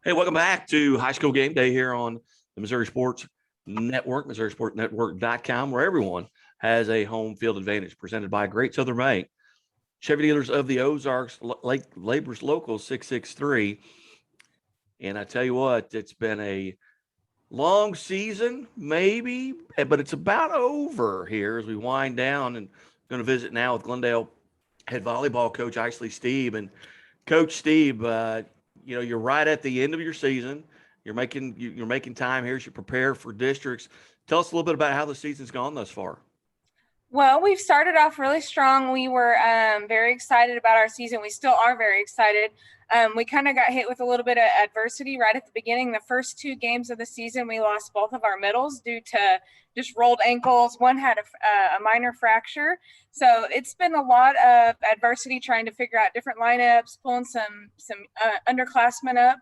Hey, welcome back to High School Game Day here on the Missouri Sports Network, MissouriSportsNetwork.com, where everyone has a home field advantage, presented by Great Southern Bank. Chevy dealers of the Ozarks, Lake Labor's Local 663. And I tell you what, it's been a long season, maybe, but it's about over here as we wind down, and going to visit now with Glendale head volleyball coach Iceley Stieb. And Coach Stieb, you're right at the end of your season. You're making time here as you prepare for districts. Tell us a little bit about how the season's gone thus far. Well, we've started off really strong. We were very excited about our season. We still are very excited. We kind of got hit with a little bit of adversity right at the beginning. The first two games of the season, we lost both of our middles due to just rolled ankles. One had a minor fracture. So it's been a lot of adversity trying to figure out different lineups, pulling some underclassmen up.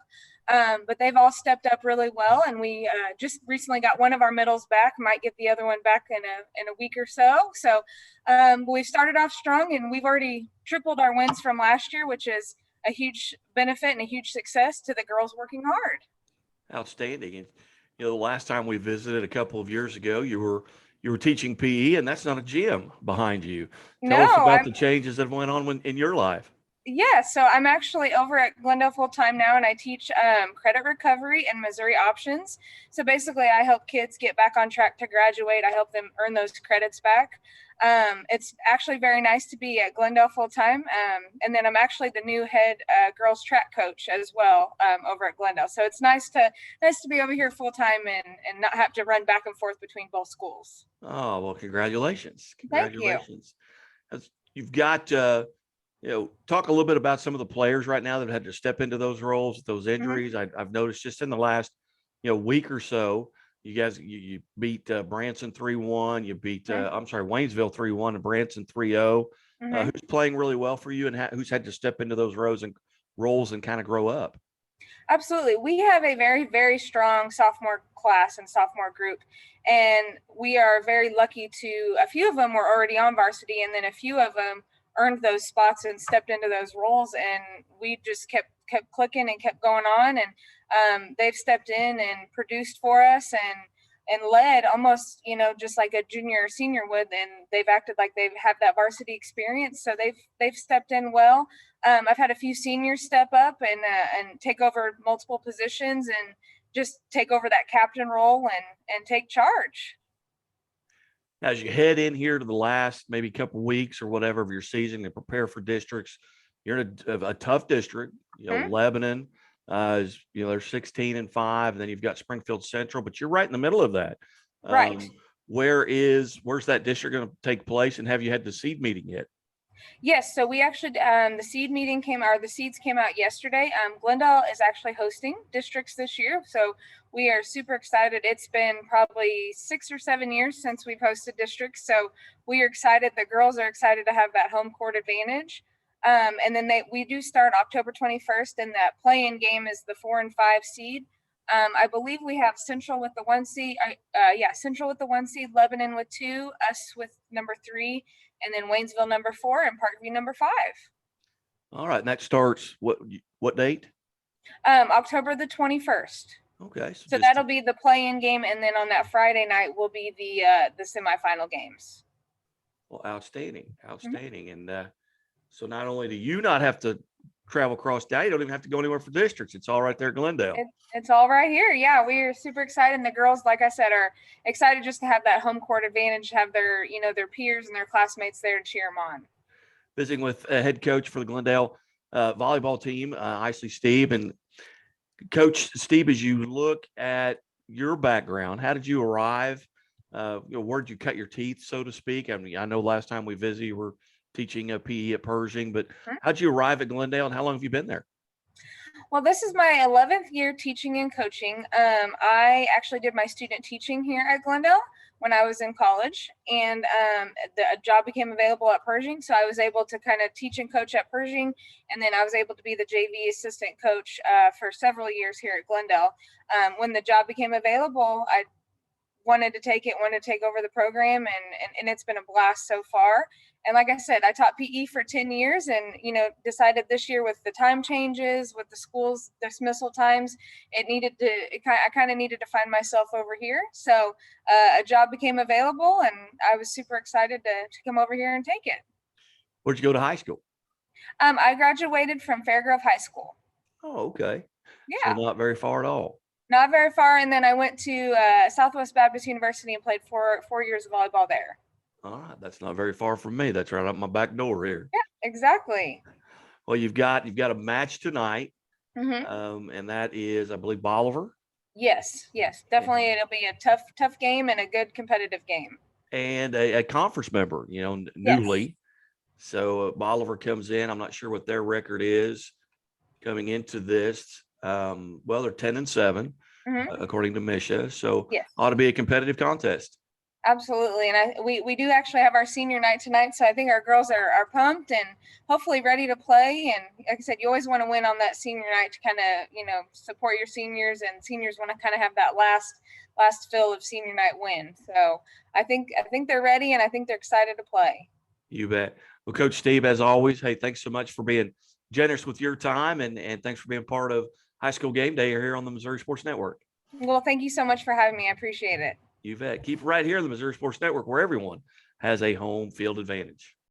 But they've all stepped up really well, and we just recently got one of our middles back. Might get the other one back in a week or so. So we've started off strong, and we've already tripled our wins from last year, which is a huge benefit and a huge success to the girls working hard. Outstanding. And the last time we visited a couple of years ago, you were teaching PE, and that's not a gym behind you. Tell us about the changes that went on in your life. Yeah, so I'm actually over at Glendale full-time now, and I teach credit recovery and Missouri options. So basically, I help kids get back on track to graduate. I help them earn those credits back. It's actually very nice to be at Glendale full-time. And then I'm actually the new head girls track coach as well over at Glendale. So it's nice to be over here full-time and not have to run back and forth between both schools. Oh, well, congratulations. Congratulations. Thank you. You've got talk a little bit about some of the players right now that had to step into those roles, those injuries. Mm-hmm. I've noticed just in the last, week or so, you guys, you beat Branson 3-1. You beat, Waynesville 3-1 and Branson 3-0. Mm-hmm. Who's playing really well for you, and who's had to step into those roles and kind of grow up? Absolutely. We have a very, very strong sophomore class and sophomore group. And we are very lucky a few of them were already on varsity, and then a few of them earned those spots and stepped into those roles, and we just kept clicking and kept going on, and they've stepped in and produced for us and led almost just like a junior or senior would, and they've acted like they have that varsity experience, so they've stepped in well. I've had a few seniors step up and take over multiple positions and just take over that captain role and take charge. As you head in here to the last maybe couple weeks or whatever of your season to prepare for districts, you're in a tough district. Lebanon is they're 16-5, and then you've got Springfield Central, but you're right in the middle of that. Right. Where's that district going to take place, and have you had the seed meeting yet? Yes, so we actually the seeds came out yesterday. Glendale is actually hosting districts this year, so we are super excited. It's been probably 6 or 7 years since we've hosted districts, so we are excited. The girls are excited to have that home court advantage. And then we do start October 21st, and that play-in game is the 4 and 5 seed. I believe we have Central with the 1 seed. Central with the 1 seed, Lebanon with 2, us with number 3, and then Waynesville number 4, and Parkview number 5. All right, and that starts what date? October the 21st. Okay, so that'll be the play-in game, and then on that Friday night will be the semifinal games. Well, outstanding, mm-hmm. And so not only do you not have to travel across town, you don't even have to go anywhere for districts. It's all right there at Glendale. It's all right here. Yeah, we are super excited. And the girls, like I said, are excited just to have that home court advantage, have their peers and their classmates there to cheer them on. Visiting with a head coach for the Glendale volleyball team, Iceley Stieb. And Coach Stieb, as you look at your background, how did you arrive? Where did you cut your teeth, so to speak? I mean, I know last time we visited, you were teaching a PE at Pershing, but how'd you arrive at Glendale, and how long have you been there? Well, this is my 11th year teaching and coaching. I actually did my student teaching here at Glendale when I was in college, and the job became available at Pershing, so I was able to kind of teach and coach at Pershing, and then I was able to be the JV assistant coach for several years here at Glendale. When the job became available, I wanted to take over the program, and it's been a blast so far. And like I said, I taught PE for 10 years and, decided this year with the time changes, with the school's dismissal times, I kind of needed to find myself over here. So a job became available and I was super excited to come over here and take it. Where'd you go to high school? I graduated from Fairgrove High School. Oh, okay. So Yeah. not very far at all. Not very far. And then I went to Southwest Baptist University and played 4 years of volleyball there. All right. That's not very far from me. That's right up my back door here. Yeah, exactly. Well, you've got a match tonight. Mm-hmm. And that is, I believe, Bolivar. Yes, definitely. It'll be a tough game and a good competitive game. And a conference member, newly. Yes. So Bolivar comes in. I'm not sure what their record is coming into this. Well, they're 10-7, according to Misha. So yes, ought to be a competitive contest. Absolutely. And we do actually have our senior night tonight. So I think our girls are pumped and hopefully ready to play. And like I said, you always want to win on that senior night to kind of, support your seniors, and seniors want to kind of have that last fill of senior night win. So I think they're ready and I think they're excited to play. You bet. Well, Coach Stieb, as always, hey, thanks so much for being generous with your time and thanks for being part of High School Game Day here on the Missouri Sports Network. Well, thank you so much for having me. I appreciate it. You bet. Keep it right here on the Missouri Sports Network, where everyone has a home field advantage.